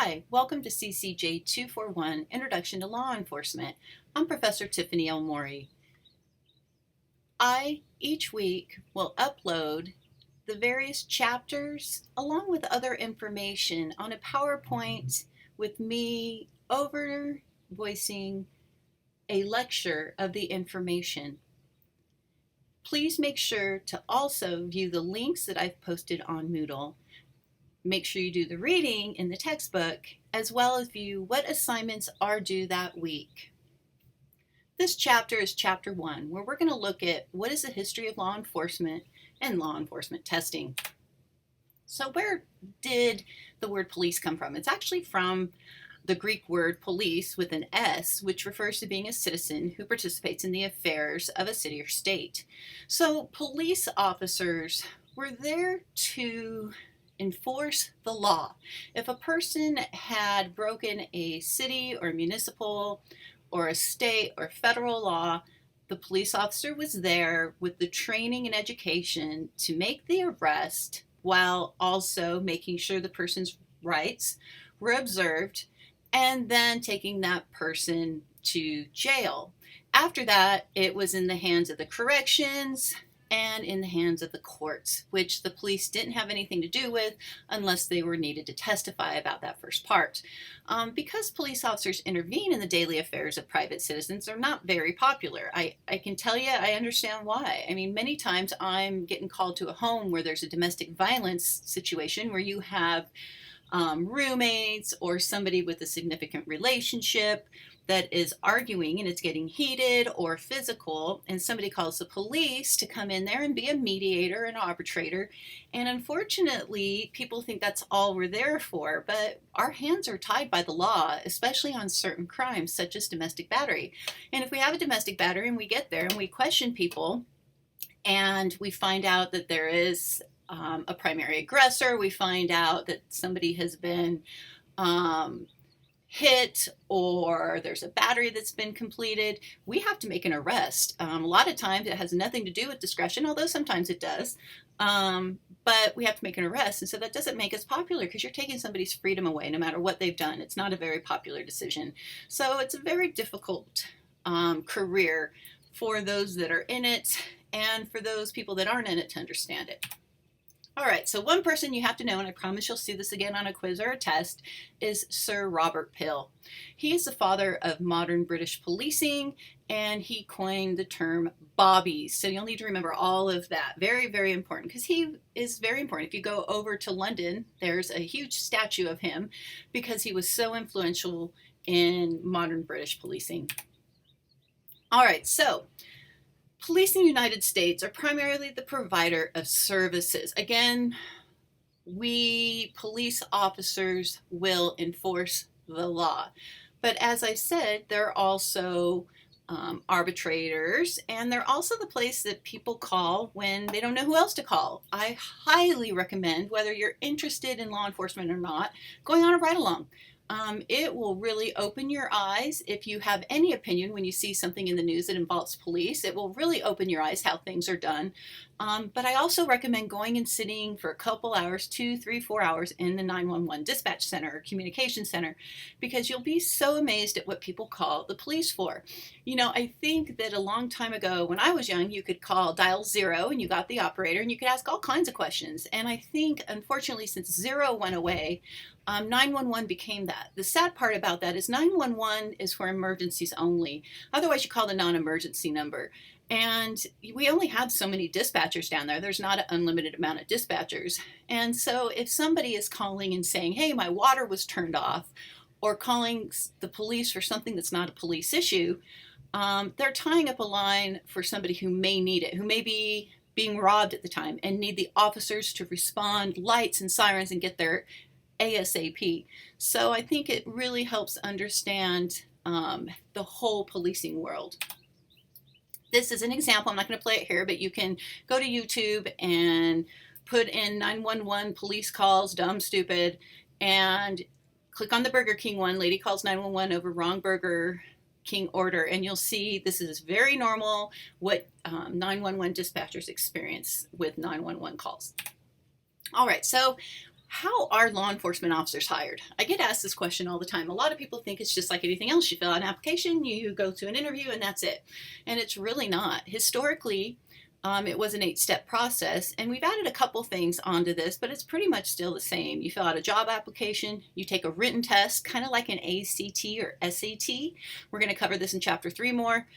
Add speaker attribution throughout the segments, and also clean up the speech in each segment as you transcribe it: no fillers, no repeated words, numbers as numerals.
Speaker 1: Hi, welcome to CCJ 241, Introduction to Law Enforcement. I'm Professor Tiffany L. Morey. I, each week, will upload the various chapters along with other information on a PowerPoint with me over voicing a lecture of the information. Please make sure to also view the links that I've posted on Moodle. Make sure you do the reading in the textbook, as well as view what assignments are due that week. This chapter is Chapter 1, where we're going to look at what is the history of law enforcement and law enforcement testing. So where did the word police come from? It's actually from the Greek word police with an S, which refers to being a citizen who participates in the affairs of a city or state. So police officers were there to enforce the law. If a person had broken a city or municipal or a state or federal law, the police officer was there with the training and education to make the arrest while also making sure the person's rights were observed and then taking that person to jail. After that, it was in the hands of the corrections and in the hands of the courts, which the police didn't have anything to do with unless they were needed to testify about that first part. Because police officers intervene in the daily affairs of private citizens, they're not very popular. I can tell you, I understand why. I mean, many times I'm getting called to a home where there's a domestic violence situation where you have roommates or somebody with a significant relationship that is arguing and it's getting heated or physical, and somebody calls the police to come in there and be a mediator and arbitrator. And unfortunately, people think that's all we're there for, but our hands are tied by the law, especially on certain crimes such as domestic battery. And if we have a domestic battery and we get there and we question people and we find out that there is a primary aggressor, we find out that somebody has been hit or there's a battery that's been completed, we have to make an arrest. A lot of times it has nothing to do with discretion, although sometimes it does. But we have to make an arrest, and so that doesn't make us popular because you're taking somebody's freedom away no matter what they've done. It's not a very popular decision. So it's a very difficult career for those that are in it and for those people that aren't in it to understand it. All right, so one person you have to know, and I promise you'll see this again on a quiz or a test, is Sir Robert Peel. He is the father of modern British policing, and he coined the term bobbies. So you'll need to remember all of that. Very, very important, because he is very important. If you go over to London, there's a huge statue of him because he was so influential in modern British policing. All right, so police in the United States are primarily the provider of services. Again, we police officers will enforce the law. But as I said, they're also arbitrators, and they're also the place that people call when they don't know who else to call. I highly recommend, whether you're interested in law enforcement or not, going on a ride-along. It will really open your eyes. If you have any opinion when you see something in the news that involves police, it will really open your eyes how things are done. But I also recommend going and sitting for a couple hours, 2, 3, 4 hours in the 911 dispatch center or communication center, because you'll be so amazed at what people call the police for. You know, I think that a long time ago when I was young, you could dial 0 and you got the operator and you could ask all kinds of questions. And I think, unfortunately, since 0 went away, 911 became that. The sad part about that is 911 is for emergencies only. Otherwise, you call the non-emergency number. And we only have so many dispatchers down there. There's not an unlimited amount of dispatchers. And so if somebody is calling and saying, hey, my water was turned off, or calling the police for something that's not a police issue, they're tying up a line for somebody who may need it, who may be being robbed at the time and need the officers to respond, lights and sirens, and get there ASAP. So I think it really helps understand the whole policing world. This is an example. I'm not going to play it here, but you can go to YouTube and put in 911 police calls, dumb, stupid, and click on the Burger King one. Lady calls 911 over wrong Burger King order, and you'll see this is very normal what 911 dispatchers experience with 911 calls. All right, so How are law enforcement officers hired? I get asked this question all the time. A lot of people think it's just like anything else. You fill out an application, you go to an interview, and that's it. And it's really not. Historically, it was an 8-step process, and we've added a couple things onto this, but it's pretty much still the same. You fill out a job application, you take a written test, kind of like an ACT or SAT. We're going to cover this in Chapter 3 more.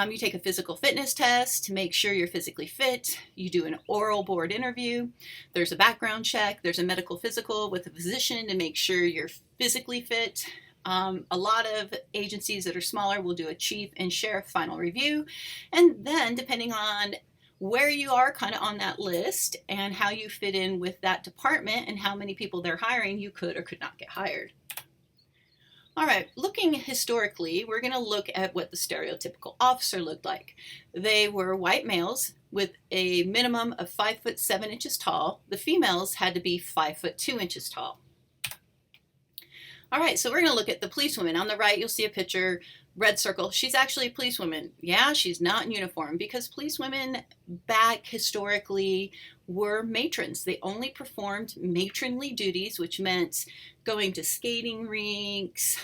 Speaker 1: You take a physical fitness test to make sure you're physically fit. You do an oral board interview. There's a background check. There's a medical physical with a physician to make sure you're physically fit. A lot of agencies that are smaller will do a chief and sheriff final review. And then, depending on where you are kind of on that list and how you fit in with that department and how many people they're hiring, you could or could not get hired. All right, looking historically, we're going to look at what the stereotypical officer looked like. They were white males with a minimum of 5'7" tall. The females had to be 5'2" tall. All right, so we're going to look at the policewomen. On the right, you'll see a picture, red circle. She's actually a policewoman. Yeah, she's not in uniform because policewomen back historically were matrons. They only performed matronly duties, which meant going to skating rinks,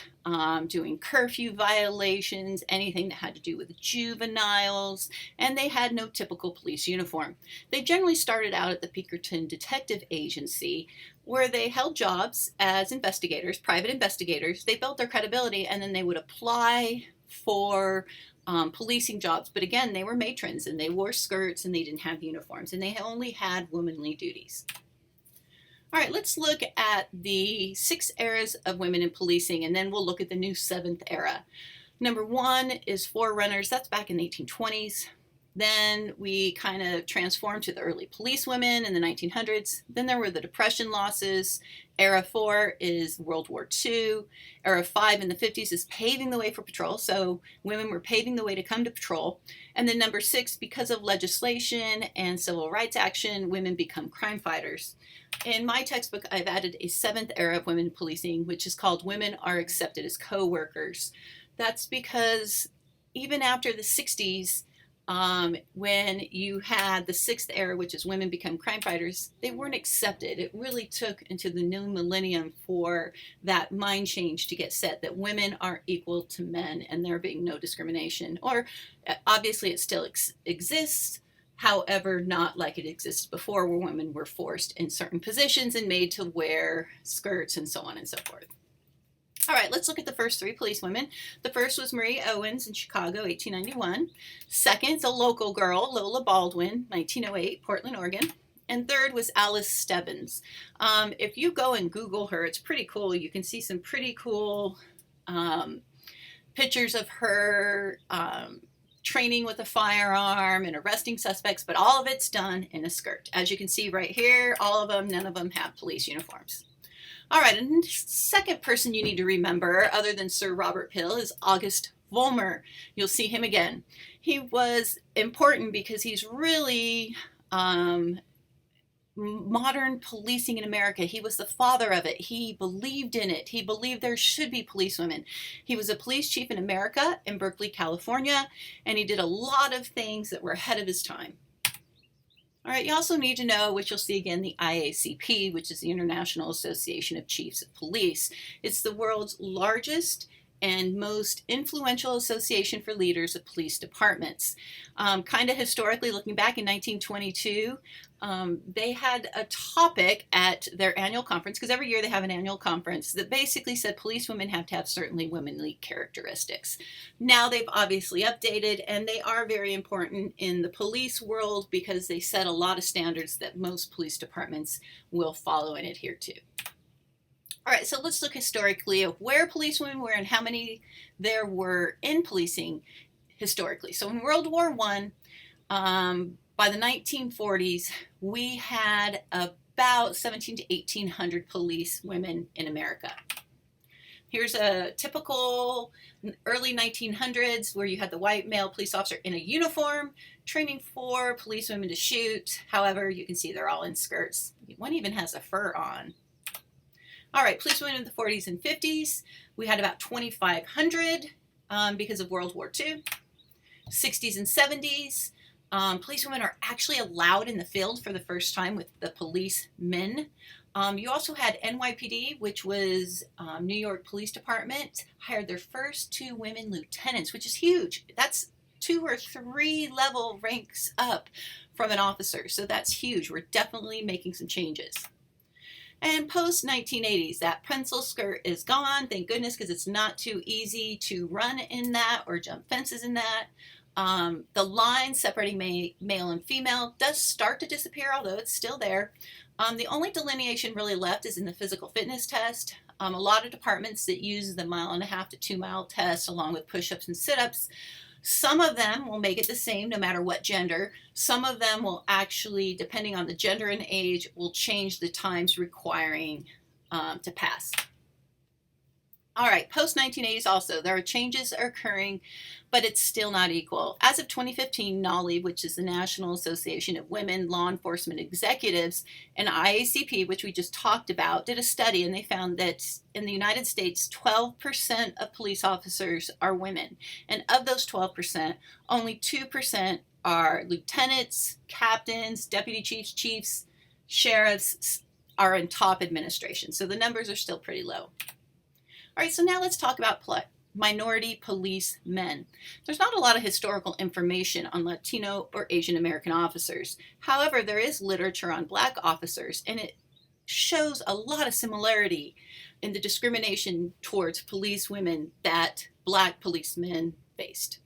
Speaker 1: doing curfew violations, anything that had to do with juveniles, and they had no typical police uniform. They generally started out at the Pinkerton Detective Agency, where they held jobs as investigators, private investigators. They built their credibility, and then they would apply for policing jobs. But again, they were matrons, and they wore skirts, and they didn't have uniforms, and they only had womanly duties. All right, let's look at the 6 eras of women in policing, and then we'll look at the new 7th era. Number 1 is forerunners. That's back in the 1820s. Then we kind of transformed to the early policewomen in the 1900s. Then there were the Depression losses. Era 4 is World War II. Era 5 in the 50s is paving the way for patrol. So women were paving the way to come to patrol. And then number 6, because of legislation and civil rights action, women become crime fighters. In my textbook, I've added a 7th era of women in policing, which is called Women Are Accepted as Co-workers. That's because even after the 60s, when you had the 6th era, which is women become crime fighters, they weren't accepted. It really took into the new millennium for that mind change to get set, that women are equal to men and there being no discrimination. Or obviously it still exists, however, not like it existed before, where women were forced in certain positions and made to wear skirts and so on and so forth. All right, let's look at the first 3 policewomen. The first was Marie Owens in Chicago, 1891. Second is a local girl, Lola Baldwin, 1908, Portland, Oregon. And third was Alice Stebbins. If you go and Google her, it's pretty cool. You can see some pretty cool pictures of her training with a firearm and arresting suspects, but all of it's done in a skirt. As you can see right here, all of them, none of them have police uniforms. All right, and the second person you need to remember, other than Sir Robert Peel, is August Vollmer. You'll see him again. He was important because he's really modern policing in America. He was the father of it. He believed in it. He believed there should be policewomen. He was a police chief in America, in Berkeley, California, and he did a lot of things that were ahead of his time. All right, you also need to know, which you'll see again, the IACP, which is the International Association of Chiefs of Police. It's the world's largest and most influential association for leaders of police departments. Kind of historically, looking back in 1922, they had a topic at their annual conference, because every year they have an annual conference, that basically said policewomen have to have certainly womanly characteristics. Now they've obviously updated, and they are very important in the police world because they set a lot of standards that most police departments will follow and adhere to. All right, so let's look historically at where policewomen were and how many there were in policing historically. So in World War I, by the 1940s, we had about 1,700 to 1,800 police women in America. Here's a typical early 1900s where you had the white male police officer in a uniform training for policewomen to shoot. However, you can see they're all in skirts. One even has a fur on. All right, policewomen in the 40s and 50s, we had about 2,500 because of World War II. 60s and 70s, policewomen are actually allowed in the field for the first time with the policemen. You also had NYPD, which was New York Police Department, hired their first 2 women lieutenants, which is huge. That's 2 or 3 level ranks up from an officer, so that's huge. We're definitely making some changes. And post 1980s, that pencil skirt is gone, thank goodness, because it's not too easy to run in that or jump fences in that. The line separating male and female does start to disappear, although it's still there. The only delineation really left is in the physical fitness test. A lot of departments that use the 1.5 to 2 mile test along with push-ups and sit-ups. Some of them will make it the same no matter what gender. Some of them will actually, depending on the gender and age, will change the times requiring to pass. All right, post 1980s also, there are changes occurring, but it's still not equal. As of 2015, NALI, which is the National Association of Women Law Enforcement Executives, and IACP, which we just talked about, did a study, and they found that in the United States, 12% of police officers are women. And of those 12%, only 2% are lieutenants, captains, deputy chiefs, sheriffs are in top administration. So the numbers are still pretty low. All right, so now let's talk about minority policemen. There's not a lot of historical information on Latino or Asian American officers. However, there is literature on Black officers, and it shows a lot of similarity in the discrimination towards police women that Black policemen faced.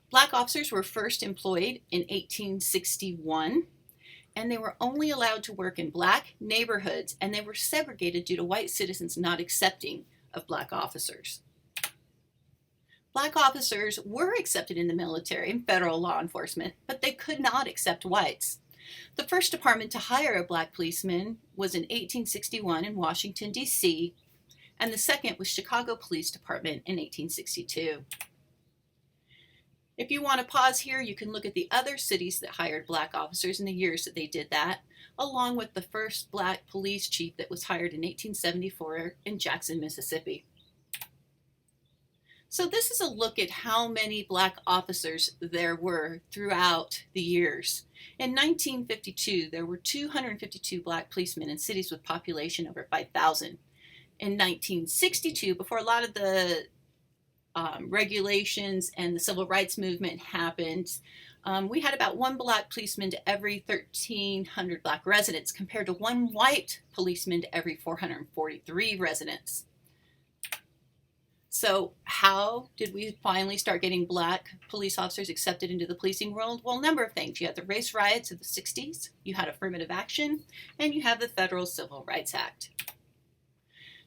Speaker 1: Black officers were first employed in 1861. And they were only allowed to work in Black neighborhoods, and they were segregated due to white citizens not accepting of Black officers. Black officers were accepted in the military and federal law enforcement, but they could not accept whites. The first department to hire a Black policeman was in 1861 in Washington, D.C., and the second was Chicago Police Department in 1862. If you want to pause here, you can look at the other cities that hired Black officers in the years that they did that, along with the first Black police chief that was hired in 1874 in Jackson, Mississippi. So this is a look at how many Black officers there were throughout the years. In 1952, there were 252 Black policemen in cities with population over 5,000. In 1962, before a lot of the regulations and the civil rights movement happened, we had about 1 Black policeman to every 1,300 Black residents, compared to 1 white policeman to every 443 residents. So how did we finally start getting Black police officers accepted into the policing world? Well, a number of things. You had the race riots of the 60s, you had affirmative action, and you have the Federal Civil Rights Act.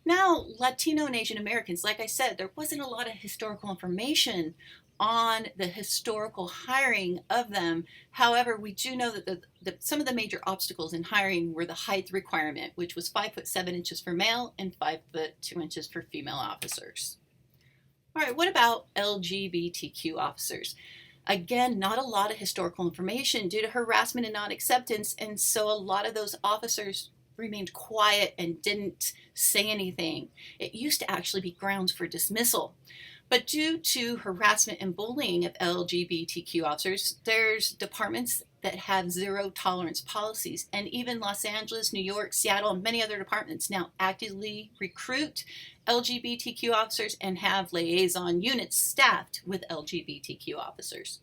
Speaker 1: Now, Latino and Asian Americans, like I said, there wasn't a lot of historical information on the historical hiring of them. However, we do know that some of the major obstacles in hiring were the height requirement, which was 5'7" for male and 5'2" for female officers. All right, what about LGBTQ officers? Again, not a lot of historical information due to harassment and non-acceptance, and so a lot of those officers remained quiet and didn't say anything. It used to actually be grounds for dismissal. But due to harassment and bullying of LGBTQ officers, there's departments that have zero tolerance policies. And even Los Angeles, New York, Seattle, and many other departments now actively recruit LGBTQ officers and have liaison units staffed with LGBTQ officers.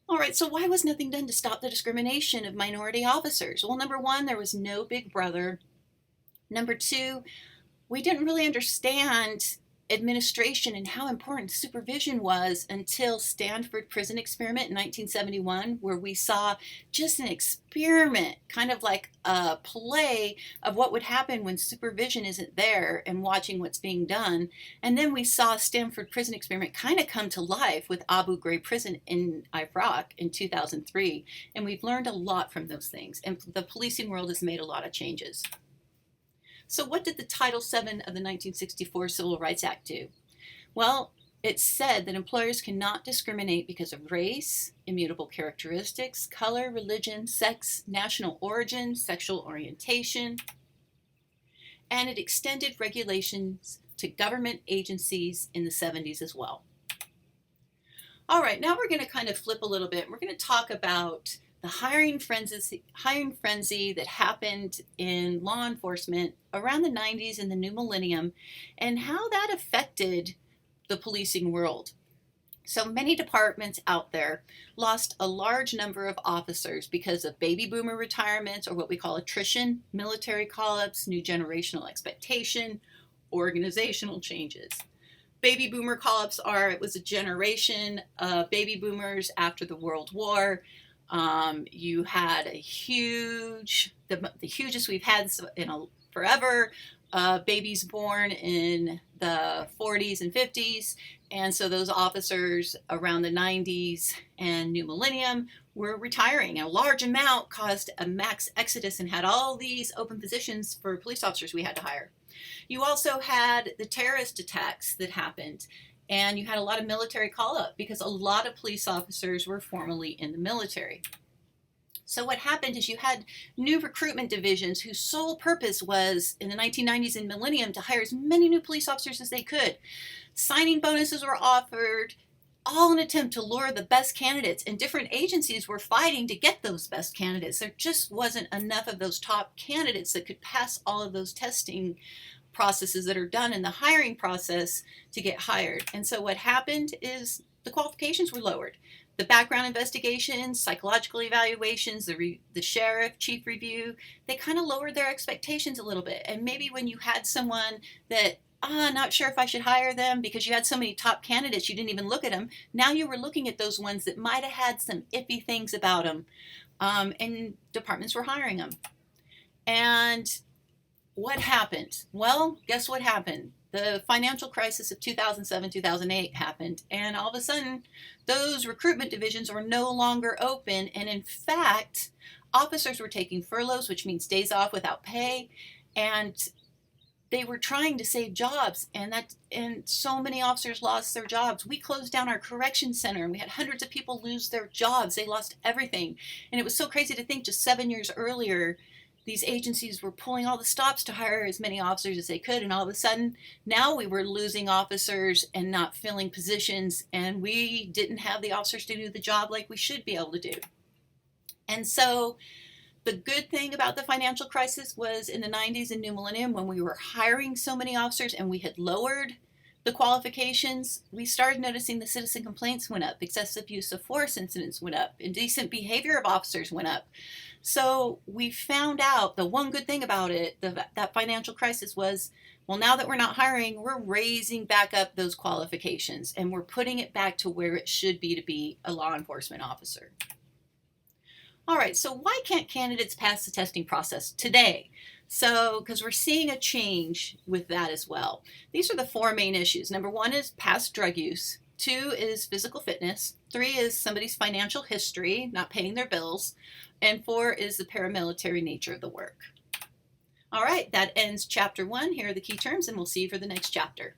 Speaker 1: All right, so why was nothing done to stop the discrimination of minority officers? Well, number 1, there was no big brother. Number 2, we didn't really understand administration and how important supervision was until Stanford Prison Experiment in 1971, where we saw just an experiment, kind of like a play of what would happen when supervision isn't there and watching what's being done. And then we saw Stanford Prison Experiment kind of come to life with Abu Ghraib Prison in Iraq in 2003. And we've learned a lot from those things. And the policing world has made a lot of changes. So what did the Title VII of the 1964 Civil Rights Act do? Well, it said that employers cannot discriminate because of race, immutable characteristics, color, religion, sex, national origin, sexual orientation, and it extended regulations to government agencies in the 70s as well. All right, now we're going to kind of flip a little bit. We're going to talk about the hiring frenzy that happened in law enforcement around the 90s and the new millennium, and how that affected the policing world. So many departments out there lost a large number of officers because of baby boomer retirements, or what we call attrition, military call-ups, new generational expectation, organizational changes. Baby boomer call-ups it was a generation of baby boomers after the World War. You had the hugest we've had in forever, babies born in the 40s and 50s. And so those officers around the 90s and new millennium were retiring. A large amount caused a max exodus and had all these open positions for police officers we had to hire. You also had the terrorist attacks that happened, and you had a lot of military call-up because a lot of police officers were formerly in the military. So what happened is you had new recruitment divisions whose sole purpose was, in the 1990s and millennium, to hire as many new police officers as they could. Signing bonuses were offered, all in an attempt to lure the best candidates, and different agencies were fighting to get those best candidates. There just wasn't enough of those top candidates that could pass all of those testing processes that are done in the hiring process to get hired. And so what happened is the qualifications were lowered. The background investigations, psychological evaluations, the sheriff, chief review, they kind of lowered their expectations a little bit. And maybe when you had someone that, not sure if I should hire them because you had so many top candidates, you didn't even look at them. Now you were looking at those ones that might have had some iffy things about them, and departments were hiring them. And what happened? Well, guess what happened? The financial crisis of 2007, 2008 happened, and all of a sudden, those recruitment divisions were no longer open, and in fact, officers were taking furloughs, which means days off without pay, and they were trying to save jobs, and so many officers lost their jobs. We closed down our correction center, and we had hundreds of people lose their jobs. They lost everything, and it was so crazy to think just 7 years earlier, these agencies were pulling all the stops to hire as many officers as they could, and all of a sudden, now we were losing officers and not filling positions, and we didn't have the officers to do the job like we should be able to do. And so the good thing about the financial crisis was in the 90s and new millennium, when we were hiring so many officers and we had lowered the qualifications, we started noticing the citizen complaints went up, excessive use of force incidents went up, indecent behavior of officers went up. So we found out the one good thing about it, that financial crisis, was, well, now that we're not hiring, we're raising back up those qualifications and we're putting it back to where it should be to be a law enforcement officer. All right, so why can't candidates pass the testing process today? So, because we're seeing a change with that as well. These are the four main issues. Number one is past drug use. 2 is physical fitness. 3 is somebody's financial history, not paying their bills. And 4 is the paramilitary nature of the work. All right, that ends chapter 1. Here are the key terms, and we'll see you for the next chapter.